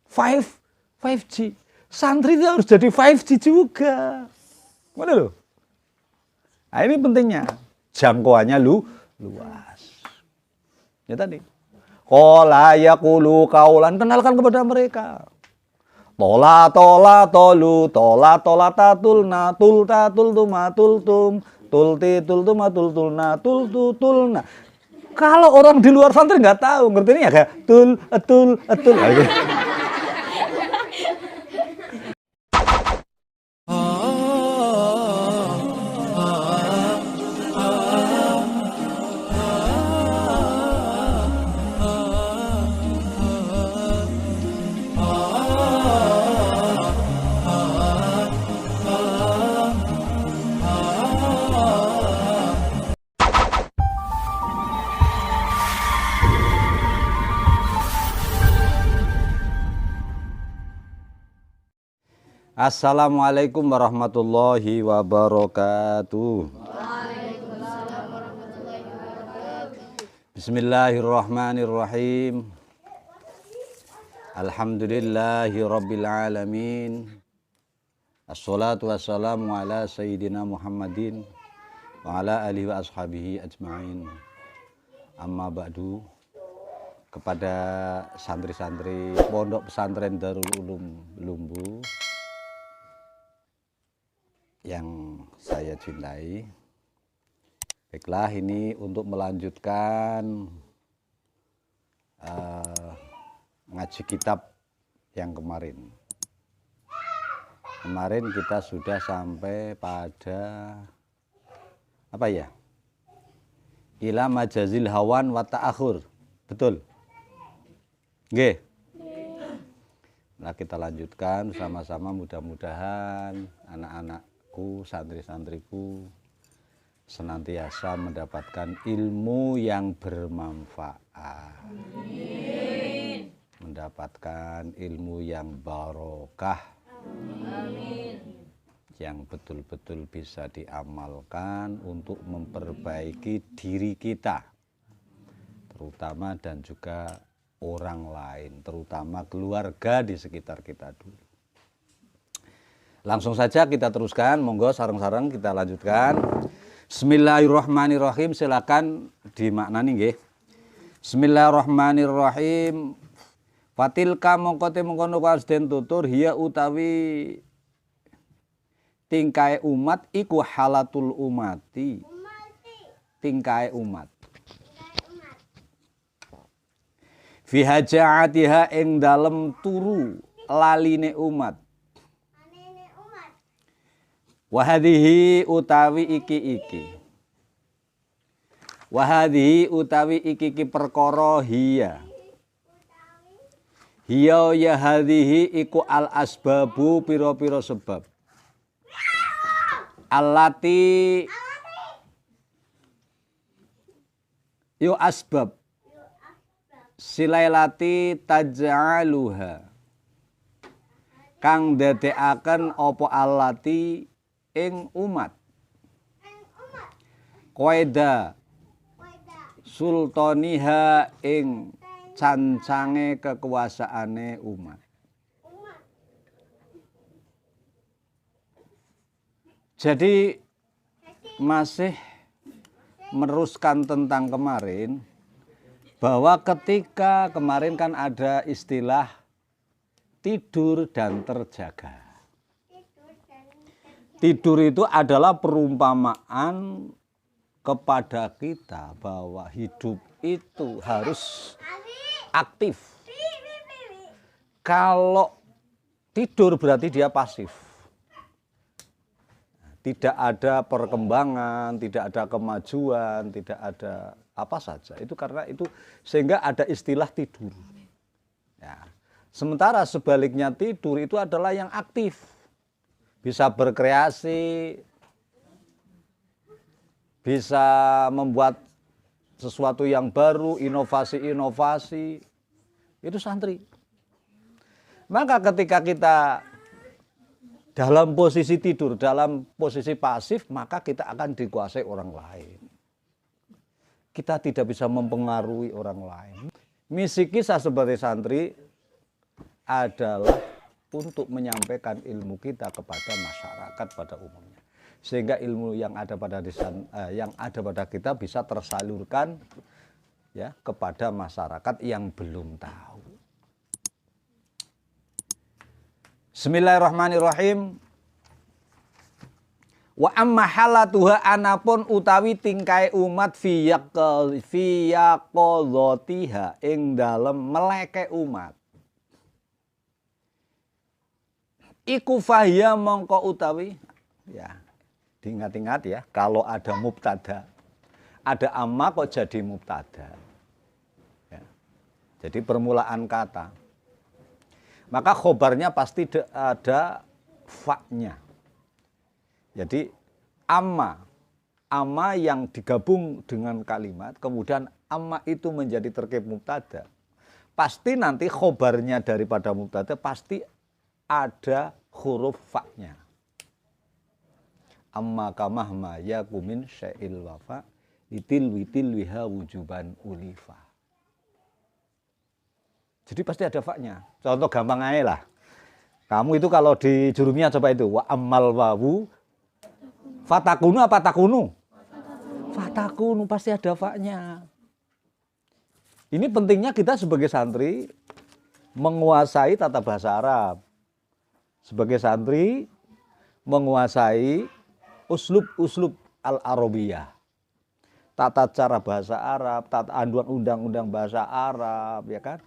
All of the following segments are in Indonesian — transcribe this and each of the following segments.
5G. Santri itu harus jadi 5G juga. Mana loh? Nah, ini pentingnya. Jangkauannya luas. Ya tadi. Qala yaqulu qaulan, kenalkan kepada mereka. Tola tolu, tola tatulna, tulta tultuma tultum, tulti tultuma tultulna, tultulna. Kalau orang di luar santri nggak tahu, ngerti ini ya kayak tul. Assalamualaikum warahmatullahi wabarakatuh. Waalaikumsalam warahmatullahi wabarakatuh. Bismillahirrahmanirrahim. Alhamdulillahi rabbil alamin. Assalatu wassalamu ala sayyidina Muhammadin wa ala alihi wa ashabihi ajma'in. Amma ba'du. Kepada santri-santri Pondok Pesantren Darul Ulum Lumbu yang saya cintai. Baiklah, ini untuk melanjutkan ngaji kitab yang kemarin. Kemarin kita sudah sampai pada apa ya? Ila majazil hawan wa ta'akhur. Betul? Nggih. Nah, kita lanjutkan sama-sama, mudah-mudahan anak-anakku, santri-santriku senantiasa mendapatkan ilmu yang bermanfaat. Amin. Mendapatkan ilmu yang barokah. Amin. Yang betul-betul bisa diamalkan untuk memperbaiki diri kita, terutama dan juga orang lain, terutama keluarga di sekitar kita dulu. Langsung saja kita teruskan, monggo sareng-sareng kita lanjutkan. Bismillahirrahmanirrahim, silakan dimaknani nggih. Bismillahirrahmanirrahim. Fatilka mongkote mongkono kasden tutur hiya utawi tingkai umat iku halatul umati. Tingkai umat. Fi hajaatiha ing dalem turu laline umat. Wa hadhihi utawi iki. Wa hadhihi utawi iki perkara hiya. Hiya ya hadhihi iku al asbabu pira-pira sebab. Allati yo asbab silailati taj'aluha kang dadekaken apa allati ing umat qaida sultaniha ing cancange kekuasaane umat. Jadi masih meneruskan tentang kemarin, bahwa ketika kemarin kan ada istilah tidur dan terjaga. Tidur itu adalah perumpamaan kepada kita bahwa hidup itu harus aktif. Kalau tidur berarti dia pasif. Tidak ada perkembangan, tidak ada kemajuan, tidak ada apa saja. Itu karena itu sehingga ada istilah tidur. Ya. Sementara sebaliknya tidur itu adalah yang aktif. Bisa berkreasi, bisa membuat sesuatu yang baru, inovasi-inovasi. Itu santri. Maka ketika kita dalam posisi tidur, dalam posisi pasif, maka kita akan dikuasai orang lain. Kita tidak bisa mempengaruhi orang lain. Misi kita sebagai santri adalah untuk menyampaikan ilmu kita kepada masyarakat pada umumnya, sehingga ilmu yang ada pada kita bisa tersalurkan ya kepada masyarakat yang belum tahu. Bismillahirrahmanirrahim. Wa amma halatuha anapun utawi tingkai umat fiyaqadhatiha ing dalem meleke umat. Iku fahya mongko utawi ya. Diingat-ingat ya, kalau ada mubtada, ada amma kok jadi mubtada. Ya. Jadi permulaan kata. Maka khobarnya pasti ada fa-nya. Jadi amma yang digabung dengan kalimat, kemudian amma itu menjadi terkait mubtada. Pasti nanti khobarnya daripada mubtada pasti ada huruf fa-nya. Amma kamahma yakumin sya'il wafa itil wiha wujuban ulifa. Jadi pasti ada fa-nya. Contoh gampang aja lah. Kamu itu kalau di jurumiyah coba itu wa ammal wawu fatakunu apa takunu? Fatakunu pasti ada fa-nya. Ini pentingnya kita sebagai santri menguasai tata bahasa Arab. Sebagai santri menguasai uslub al-arabiyah. Tata cara bahasa Arab, tata anduan undang-undang bahasa Arab, ya kan?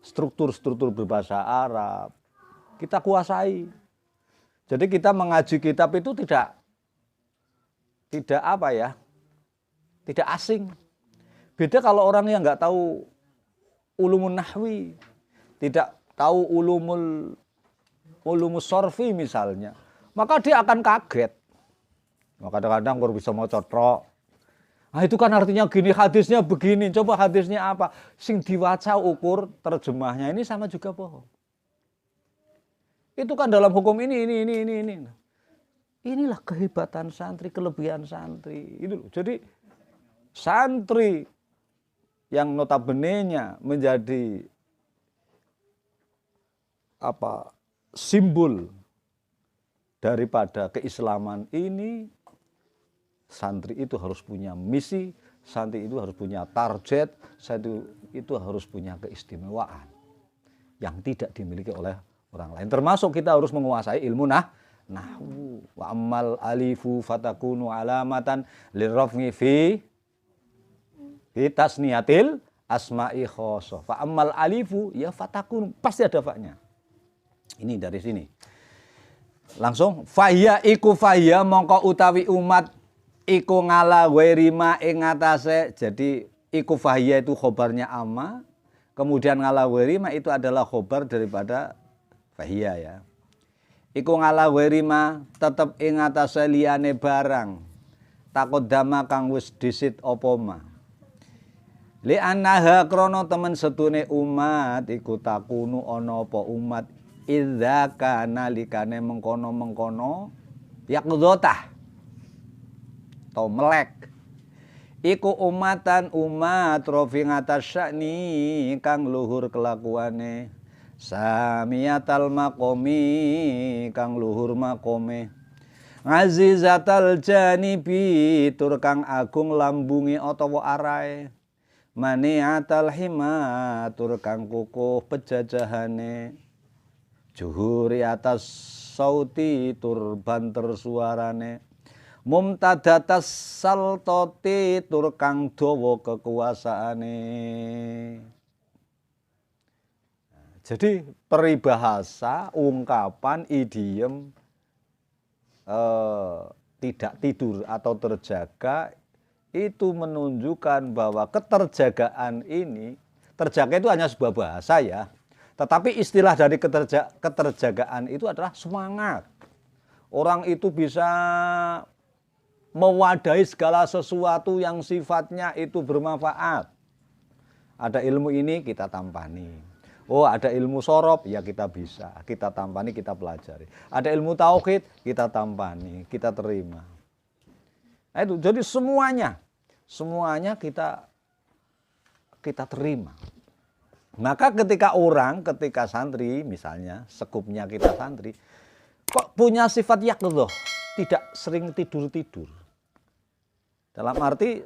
Struktur-struktur berbahasa Arab. Kita kuasai. Jadi kita mengaji kitab itu tidak apa ya? Tidak asing. Beda kalau orang yang nggak tahu ulumun nahwi, tidak tahu ulumus sorfi misalnya, maka dia akan kaget. Maka kadang-kadang baru bisa mau cotrok. Nah itu kan artinya gini, hadisnya begini, coba hadisnya apa? Sing diwaca ukur terjemahnya ini sama juga bohong. Itu kan dalam hukum ini. Inilah kehebatan santri, kelebihan santri. Itu loh. Jadi santri yang notabene-nya menjadi simbol daripada keislaman ini, santri itu harus punya misi, santri itu harus punya target, santri itu harus punya keistimewaan yang tidak dimiliki oleh orang lain. Termasuk kita harus menguasai ilmu nahwu. Wa ammal alifu fatakunu alamatan lirraf'i fi tasniyatil asma'i khosoh. Fa ammal alifu ya fatakunu, pasti ada fa-nya. Ini dari sini. Langsung fahya iku fahya mongko utawi umat iku ngala werima ing atase. Jadi iku fahya itu khobarnya amma, kemudian ngala werima itu adalah khobar daripada fahya ya. Iku ngala werima tetep ing atase liyane barang takodama kang wis disit apa ma. Li annaha krana temen setune umat iku takunu ana apa umat idza kana likane mengkono yaqdotah atau melek iku umatan umat rafi'atas sya'ni kang luhur kelakuane samiyatal maqami kang luhur makome ngazizatal janibi tur kang agung lambungi utawa arae maniatal hima tur kang kukuh pejajahane juhuri atas sauti tur banter suarane mumtadatas saltoti tur kang dawa kekuasaane. Jadi peribahasa, ungkapan, idiom tidak tidur atau terjaga itu menunjukkan bahwa keterjagaan ini, terjaga itu hanya sebuah bahasa ya. Tetapi istilah dari keterjagaan itu adalah semangat. Orang itu bisa mewadahi segala sesuatu yang sifatnya itu bermanfaat. Ada ilmu ini kita tampani. Oh ada ilmu sorob, ya kita bisa. Kita tampani, kita pelajari. Ada ilmu tauhid, kita tampani, kita terima. Nah, itu jadi semuanya kita terima. Maka ketika santri, misalnya sekupnya kita santri, kok punya sifat yaqdhah, tidak sering tidur-tidur. Dalam arti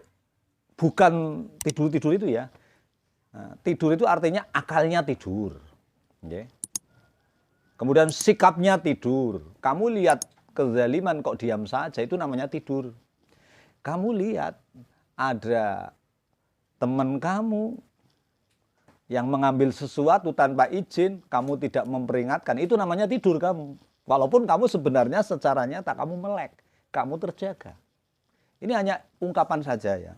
bukan tidur-tidur itu ya. Nah, tidur itu artinya akalnya tidur. Okay. Kemudian sikapnya tidur. Kamu lihat kezaliman kok diam saja, itu namanya tidur. Kamu lihat ada teman kamu yang mengambil sesuatu tanpa izin, kamu tidak memperingatkan, itu namanya tidur kamu. Walaupun kamu sebenarnya secara nyata kamu melek, kamu terjaga. Ini hanya ungkapan saja ya.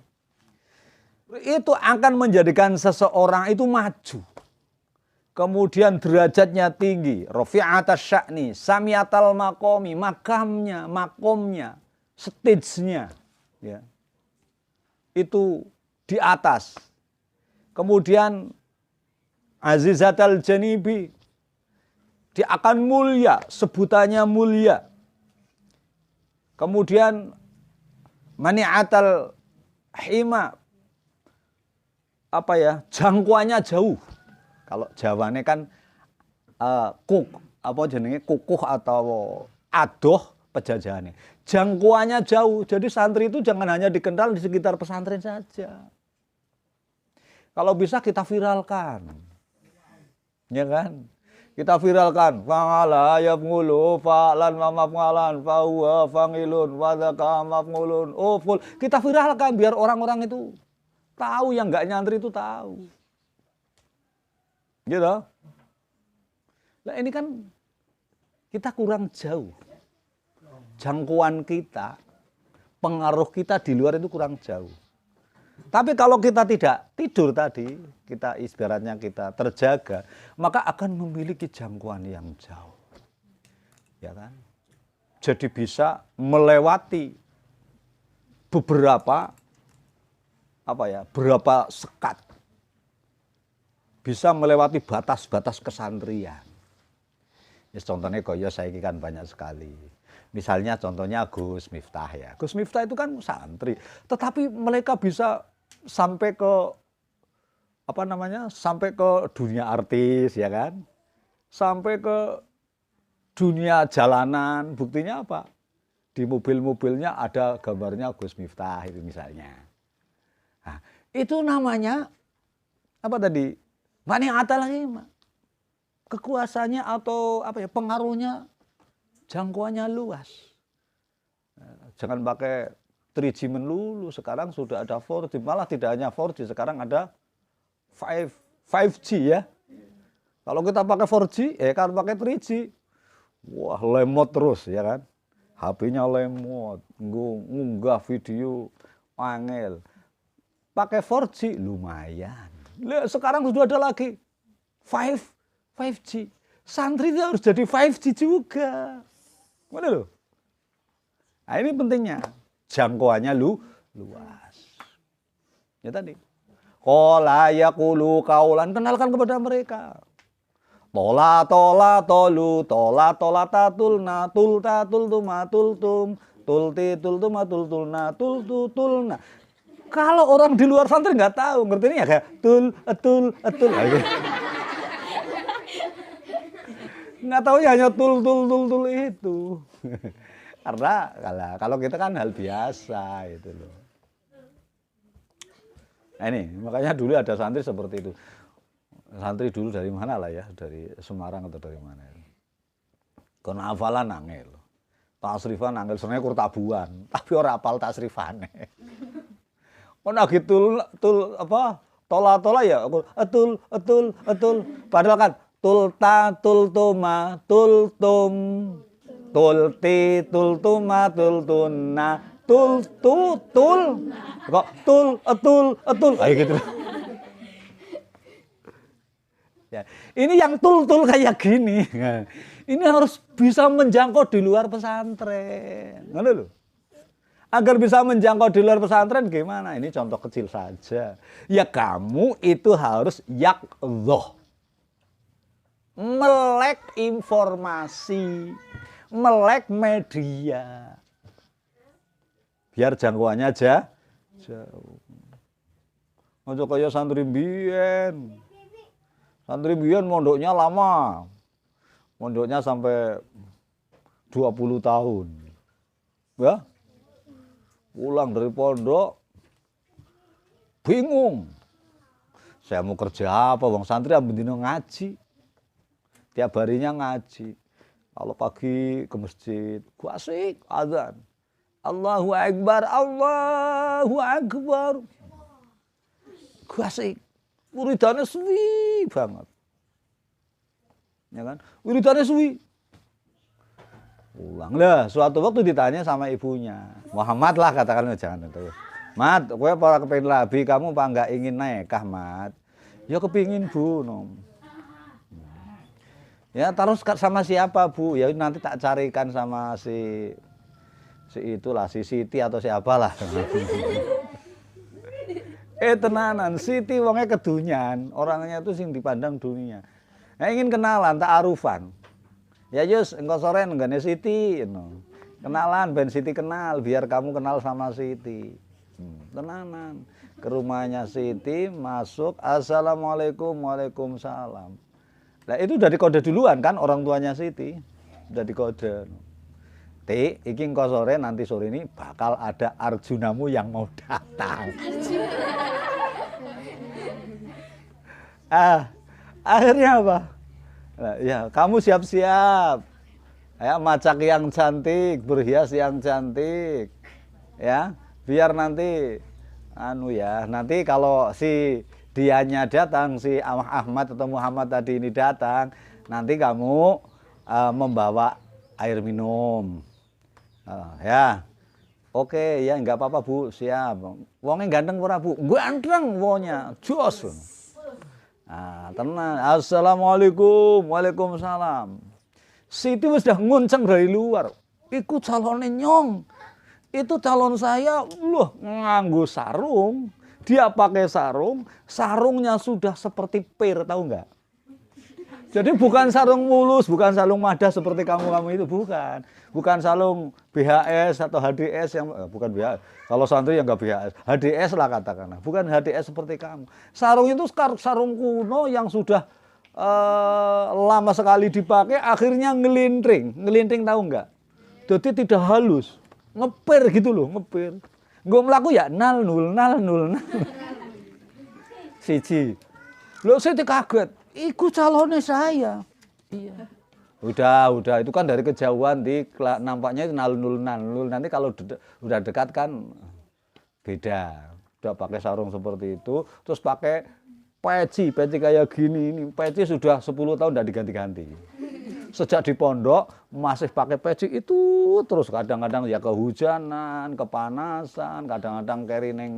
Itu akan menjadikan seseorang itu maju. Kemudian derajatnya tinggi, rafi'atas sya'ni, samiatal maqami, makomnya, stage-nya ya. Itu di atas. Kemudian azizatal janibi, dia akan mulia, sebutannya mulia. Kemudian mani'atal hima, jangkauannya jauh. Kalau Jawane kan kukuh atau adoh pejajane. Jangkauannya jauh. Jadi santri itu jangan hanya dikenal di sekitar pesantren saja. Kalau bisa kita viralkan. Ya kan? Kita viralkan. Fa'ala yaf'ulu fa'lan wa maf'alan fa huwa fa'ilun wa dzaka maf'ulun. Oh, full. Kita viralkan biar orang-orang itu tahu, yang enggak nyantri itu tahu. Gitu. Nah, ini kan kita kurang jauh. Jangkauan kita, pengaruh kita di luar itu kurang jauh. Tapi kalau kita tidak tidur tadi, kita ibaratnya kita terjaga, maka akan memiliki jangkauan yang jauh. Ya kan? Jadi bisa melewati beberapa sekat. Bisa melewati batas-batas kesantrian. Ya, contohnya kaya saiki kan banyak sekali. Misalnya contohnya Gus Miftah ya. Gus Miftah itu kan santri, tetapi mereka bisa sampai ke sampai ke dunia artis ya kan, sampai ke dunia jalanan. Buktinya apa? Di mobil-mobilnya ada gambarnya Gus Miftah itu misalnya. Nah, itu namanya apa tadi? Mani'atal hima. Kekuasaannya atau pengaruhnya, jangkauannya luas. Jangan pakai 3G melulu, sekarang sudah ada 4G, malah tidak hanya 4G, sekarang ada 5G ya. Kalau kita pakai 4G, kan pakai 3G. Wah, lemot terus ya kan. HP-nya lemot, ngunggah video angel. Pakai 4G lumayan. Sekarang sudah ada lagi 5G. Santri itu harus jadi 5G juga. Mana loh? Nah, ini pentingnya. Jangkauannya luas. Ya tadi. Qala yaqulu qaulan, kenalkan kepada mereka. Tola tolu, tola tatulna, tul tatul tum, tulti tulna, tulna. Kalau orang di luar santri nggak tahu, ngerti ini ya kayak tul. Nggak tahu ya, hanya tul itu. Karena kalau kita kan hal biasa itu loh. Nah ini, makanya dulu ada santri seperti itu. Santri dulu dari mana lah ya, dari Semarang atau dari mana. Karena hafalan angel. Tasrifan angel, sebenarnya kurtabuan, tapi orang apal tasrifane. Ono gitu tola ya, etul. Padahal kan tulta, tultuma, tultum, tulti, tultuma, tultuna, tul. Kok etul. Kayak gitu. Ya, ini yang tul kayak gini. Ini harus bisa menjangkau di luar pesantren. Ngono lho. Agar bisa menjangkau di luar pesantren gimana? Ini contoh kecil saja. Ya kamu itu harus yaqdhah. Melek informasi, melek media. Biar jangkauannya jauh. Ojo kaya santri mbiyen. Santri biyen mondoknya lama. Mondoknya sampai 20 tahun. Ya. Pulang dari pondok bingung. Saya mau kerja apa? Wong santri ambendino ngaji. Tiap harinya ngaji. Kalau pagi ke masjid, gua asik azan. Allahu Akbar, Allahu Akbar. Gua asik. Wiridannya suwi banget. Ya kan? Wiridannya suwi. Pulang lah. Suatu waktu ditanya sama ibunya. Muhammad lah katakan, jangan itu. Mat, kowe para kepengin labi, kamu apa enggak ingin nikah, Mat? Ya kepingin, Bu. Nom. Ya terus sama siapa, Bu? Ya nanti tak carikan sama si itulah, si Siti atau siapa lah. Tenanan, Siti wongnya kedunyan, orangnya itu sing dipandang dunia. Nah, ingin kenalan, ta'arufan. Ya Yus, engkau sore nenggane Siti, kenalan, ben Siti kenal, biar kamu kenal sama Siti. Tenanan, ke rumahnya Siti, masuk, assalamualaikum, waalaikumsalam. Nah itu udah dikode duluan kan orang tuanya Siti, udah dikode. Iki engkau sore, nanti sore ini bakal ada Arjunamu yang mau datang. Akhirnya apa? Nah, ya kamu siap-siap, ya macak yang cantik, berhias yang cantik, ya biar nanti nanti kalau si dianya datang, si Ahmad atau Muhammad tadi ini datang, nanti kamu membawa air minum. Ya, oke ya nggak apa-apa Bu, siap. Wongnya ganteng ora Bu? Ganteng wongnya, jos. Tenang. Assalamualaikum, waalaikumsalam. Siti sudah ngunceng dari luar. Iku calonnya Nyong. Itu calon saya, loh nganggo sarung. Dia pakai sarung, sarungnya sudah seperti pir, tahu nggak? Jadi bukan sarung mulus, bukan sarung madah seperti kamu itu, bukan. Bukan sarung BHS atau HDS yang bukan BHS. Kalau santri yang nggak BHS, HDS lah katakanlah. Bukan HDS seperti kamu. Sarung itu sarung kuno yang sudah lama sekali dipakai, akhirnya ngelintring. Ngelintring tahu nggak? Jadi tidak halus, ngepir gitu loh, ngepir. Gue melaku ya 0 0 0 0 siji. Lo saya kaget. Iku calonnya saya. Iya. Udah itu kan dari kejauhan nampaknya itu 0 0 0. Nanti kalau udah dekat kan beda. Udah pakai sarung seperti itu, terus pakai peci kayak gini ini. Peci sudah 10 tahun udah diganti-ganti. Sejak di pondok masih pakai peci itu terus, kadang-kadang ya kehujanan, kepanasan, kadang-kadang kerining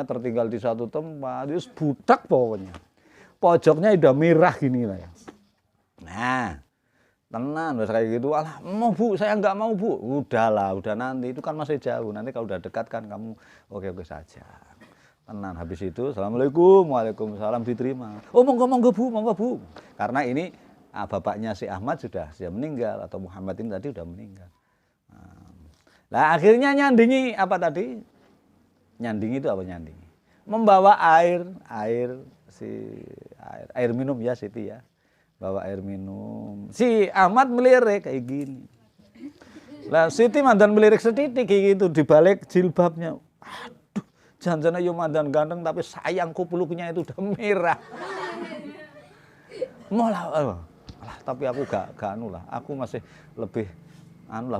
tertinggal di satu tempat, terus budak pokoknya. Pojoknya udah merah gini lah ya. Nah, tenang udah kayak gitu. Alah, mau Bu, saya nggak mau Bu. Udahlah, udah nanti itu kan masih jauh. Nanti kalau udah dekat kan kamu oke saja. Tenang, habis itu assalamualaikum, waalaikumsalam, diterima. Oh monggo Bu. Karena ini bapaknya si Ahmad sudah meninggal, atau Muhammad ini tadi udah meninggal. Nah, akhirnya nyandingi apa tadi? Nyandingi itu apa nyandingi? Membawa air minum ya Siti ya. Bawa air minum. Si Ahmad melirik kayak gini. Lah Siti mandan melirik setitik kayak gitu di balik jilbabnya. Aduh, jangan-jangan yo mandan ganteng tapi sayangku peluknya itu udah merah. Tapi aku gak anu lah. Aku masih lebih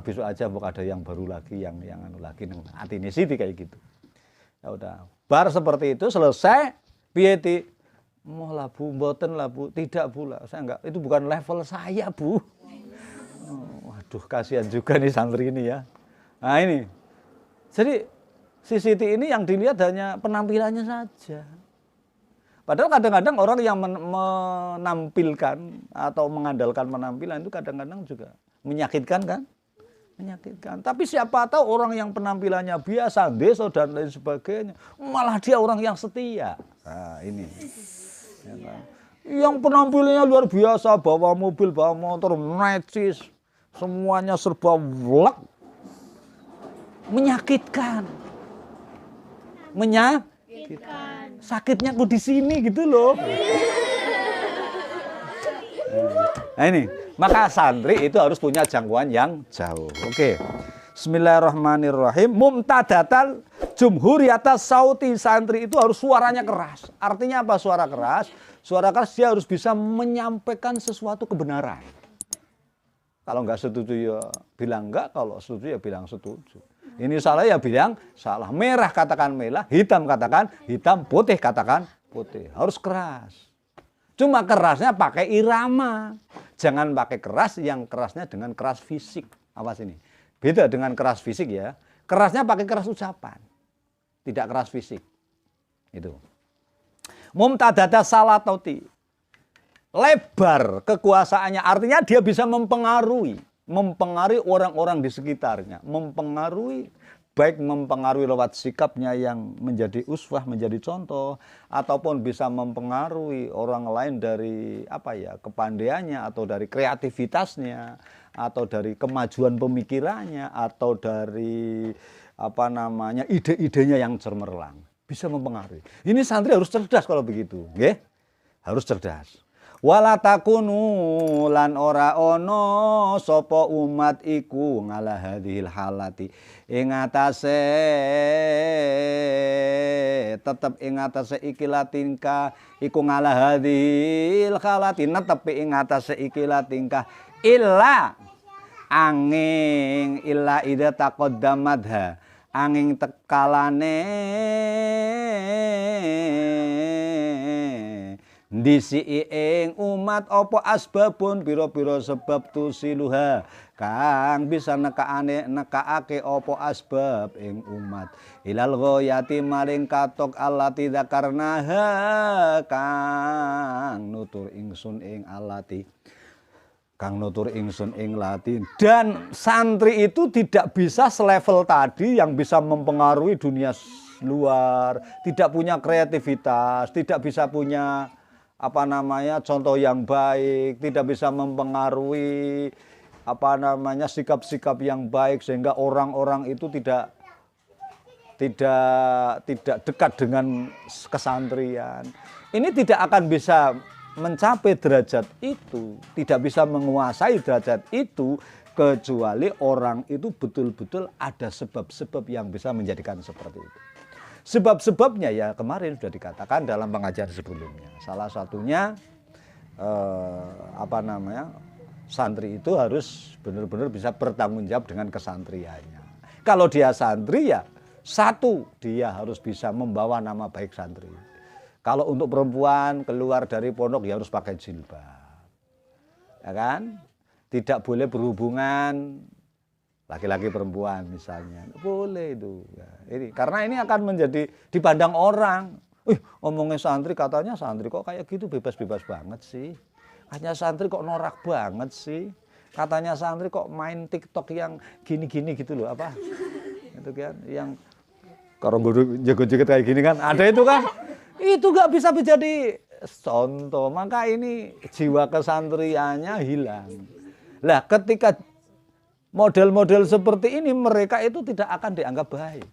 besok aja ada yang baru lagi yang lagi hati ini Siti kayak gitu. Ya udah. Bar seperti itu selesai, piye lah Bu, mboten lah Bu, tidak Bu lah, saya enggak, itu bukan level saya Bu. Waduh, kasihan juga nih santri ini ya. Nah ini, jadi si Siti ini yang dilihat hanya penampilannya saja. Padahal kadang-kadang orang yang menampilkan atau mengandalkan penampilan itu kadang-kadang juga menyakitkan kan? Menyakitkan. Tapi siapa tahu orang yang penampilannya biasa, deso dan lain sebagainya, malah dia orang yang setia. Nah ini. Ya kan? Yang penampilannya luar biasa, bawa mobil, bawa motor, necis, semuanya serba vlog, menyakitkan. Sakitnya aku di sini gitu loh. Nah ini, maka santri itu harus punya jangkauan yang jauh. Oke. Bismillahirrahmanirrahim. Mumtadatal jumhuriyatas sauti, santri itu harus suaranya keras. Artinya apa suara keras? Suara keras dia harus bisa menyampaikan sesuatu kebenaran. Kalau nggak setuju ya bilang enggak, kalau setuju ya bilang setuju. Ini salah ya bilang salah. Merah katakan merah, hitam katakan hitam, putih katakan putih. Harus keras. Cuma kerasnya pakai irama. Jangan pakai keras yang kerasnya dengan keras fisik. Awas ini. Beda dengan keras fisik ya. Kerasnya pakai keras ucapan. Tidak keras fisik. Itu. Mumtadada salatoti. Lebar kekuasaannya. Artinya dia bisa mempengaruhi orang-orang di sekitarnya. Baik mempengaruhi lewat sikapnya yang menjadi uswah, menjadi contoh, ataupun bisa mempengaruhi orang lain dari kepandaiannya, atau dari kreativitasnya, atau dari kemajuan pemikirannya, atau dari ide-idenya yang cemerlang. Bisa mempengaruhi. Ini santri harus cerdas kalau begitu, nggih? Harus cerdas. Wala takunu lan ora ono sapa umat iku ngalah hadhil halati ing atase tetep ing atase iki latingkah iku ngalah hadhil halati netepi ing atase iki latingkah illa angin illa ida taqaddamadha angin tekalane ndisi ing umat apa asbabun pira-pira sebab tusiluha kang bisa nekaake apa asbab ing umat ilal ghayati maring katok allati dzakarnaha kang nutur ingsun ing alati kang nutur ingsun ing lati. Dan santri itu tidak bisa selevel tadi yang bisa mempengaruhi dunia luar, tidak punya kreativitas, tidak bisa punya contoh yang baik, tidak bisa mempengaruhi sikap-sikap yang baik sehingga orang-orang itu tidak dekat dengan kesantrian. Ini tidak akan bisa mencapai derajat itu, tidak bisa menguasai derajat itu kecuali orang itu betul-betul ada sebab-sebab yang bisa menjadikan seperti itu. Sebab-sebabnya ya kemarin sudah dikatakan dalam pengajian sebelumnya. Salah satunya santri itu harus benar-benar bisa bertanggung jawab dengan kesantriannya. Kalau dia santri ya satu, dia harus bisa membawa nama baik santri. Kalau untuk perempuan keluar dari pondok ya harus pakai jilbab. Ya kan? Tidak boleh berhubungan laki-laki perempuan misalnya, boleh itu. Ya, ini karena ini akan menjadi dipandang orang. Omongnya santri, katanya santri kok kayak gitu bebas-bebas banget sih. Katanya santri kok norak banget sih. Katanya santri kok main TikTok yang gini-gini gitu loh apa? Itu kan yang kalau joget-joget kayak gini kan ada itu kan. Itu nggak bisa menjadi contoh. Maka ini jiwa kesantriannya hilang. Lah ketika model-model seperti ini mereka itu tidak akan dianggap baik.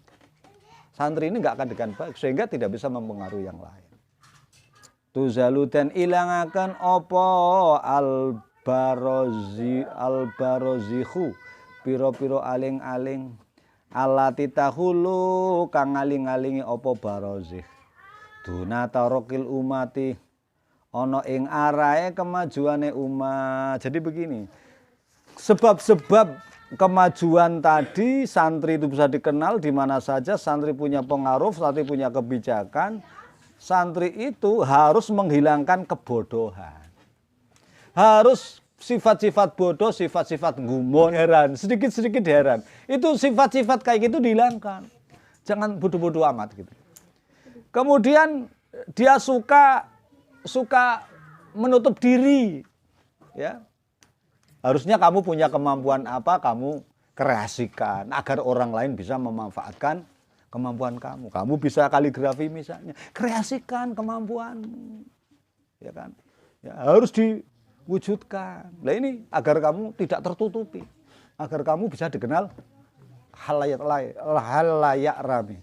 Santri ini nggak akan dianggap baik sehingga tidak bisa mempengaruhi yang lain. Tuzalu dan ilangaken opo albarozihu piro-piro aling-aling alati tahulu kang aling-alingi opo barozih dunata rokil umati ono ing arahe kemajuane umat. Jadi begini, sebab-sebab kemajuan tadi santri itu bisa dikenal di mana saja. Santri punya pengaruh, santri punya kebijakan. Santri itu harus menghilangkan kebodohan. Harus sifat-sifat bodoh, sifat-sifat gumun, heran, sedikit-sedikit heran. Itu sifat-sifat kayak gitu dihilangkan. Jangan bodoh-bodoh amat gitu. Kemudian dia suka menutup diri, ya. Harusnya kamu punya kemampuan apa, kamu kreasikan agar orang lain bisa memanfaatkan kemampuan kamu. Kamu bisa kaligrafi misalnya, kreasikan kemampuanmu, ya kan? Ya, harus diwujudkan. Nah ini agar kamu tidak tertutupi, agar kamu bisa dikenal halayak rame.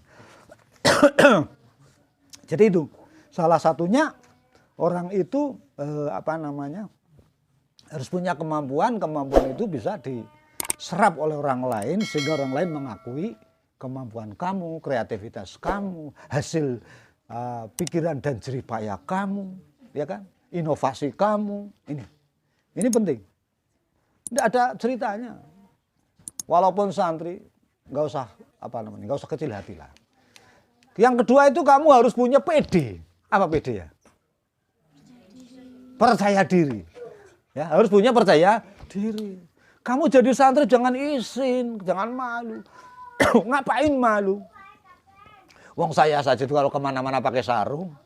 Jadi itu salah satunya orang itu Harus punya kemampuan itu bisa diserap oleh orang lain sehingga orang lain mengakui kemampuan kamu, kreativitas kamu, hasil pikiran dan jerih payah kamu, ya kan? Inovasi kamu. Ini penting. Tidak ada ceritanya. Walaupun santri nggak usah kecil hati lah. Yang kedua itu kamu harus punya PD. Apa PD ya? Percaya diri. Ya, harus punya percaya diri. Kamu jadi santri jangan isin, jangan malu. Ngapain malu? Wong saya saja itu kalau kemana-mana pakai sarung.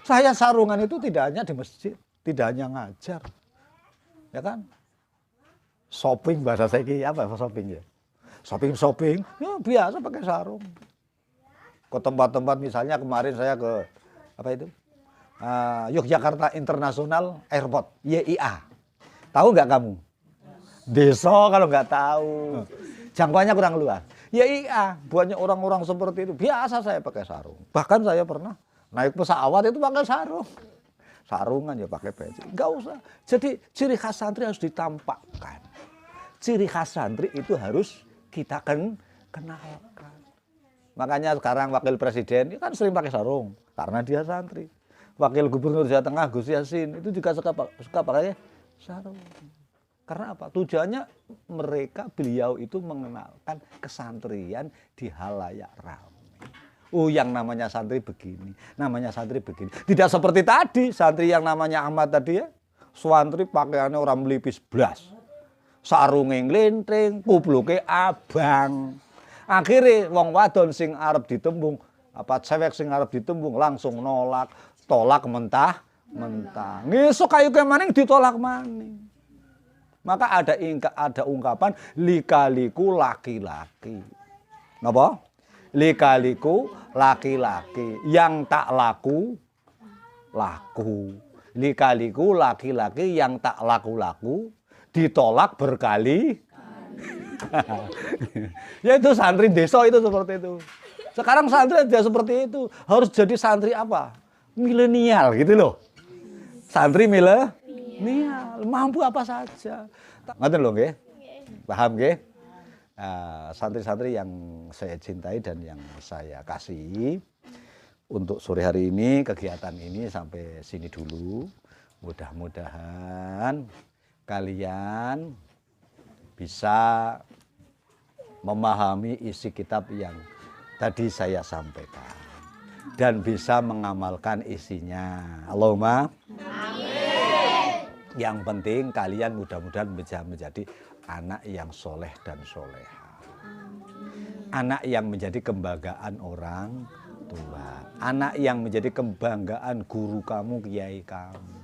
Saya sarungan itu tidak hanya di masjid, tidak hanya ngajar. Ya kan? Shopping bahasa saya apa shopping ya? Shopping, ya biasa pakai sarung. Ke tempat-tempat misalnya kemarin saya ke Yogyakarta International Airport, YIA. Tahu nggak kamu? Desa kalau nggak tahu. Jangkauannya kurang luas. YIA, banyak orang-orang seperti itu. Biasa saya pakai sarung. Bahkan saya pernah naik pesawat itu pakai sarung. Sarungan ya pakai peci. Nggak usah. Jadi ciri khas santri harus ditampakkan. Ciri khas santri itu harus kita kenalkan. Makanya sekarang wakil presiden kan sering pakai sarung karena dia santri. Wakil gubernur Jawa Tengah Gus Yassin itu juga suka pakai sarung. Karena apa? Tujuannya beliau itu mengenalkan kesantrian di halayak ramai. Oh, yang namanya santri begini, namanya santri begini. Tidak seperti tadi, santri yang namanya Ahmad tadi ya. Santri pakaiannya orang melipis blas. Sarunge nglentring, kupluke abang. Akhirnya wong wadon sing arep ditembung, cewek sing arep ditembung langsung nolak, tolak mentah. Ngesuk kayu kemaning ditolak maning. Maka ada ungkapan lika-liku laki-laki. Napa? Lika-liku laki-laki, yang tak laku laku. Lika-liku laki-laki yang tak laku-laku ditolak berkali. Ya itu santri desa itu seperti itu. Sekarang santri aja seperti itu. Harus jadi santri apa? Milenial gitu loh. Santri milenial, mampu apa saja. Ngoten lho nggih. Paham nggih? Santri-santri yang saya cintai dan yang saya kasihi, untuk sore hari ini kegiatan ini sampai sini dulu. Mudah-mudahan kalian bisa memahami isi kitab yang tadi saya sampaikan dan bisa mengamalkan isinya. Allahumma amin. Yang penting kalian mudah-mudahan bisa menjadi anak yang soleh dan soleha. Anak yang menjadi kebanggaan orang tua. Anak yang menjadi kebanggaan guru kamu, kiai kamu.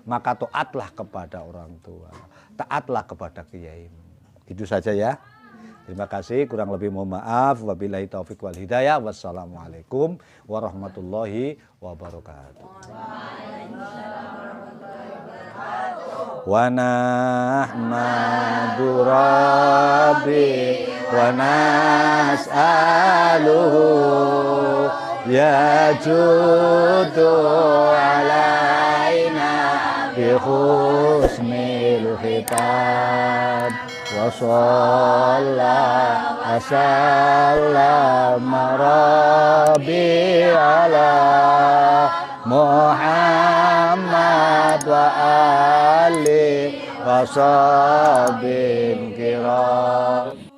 Maka taatlah kepada orang tua. Taatlah kepada kiaimu. Itu saja ya. Terima kasih, kurang lebih mohon maaf. Wabillahi taufiq wal hidayah. Wassalamualaikum warahmatullahi wabarakatuh. Wa nahmadu rabbi wa nas'aluhu ya judu alaina bi husnil khitab. وصلى وسلم ربي على محمد وآله وصحبه الكرام.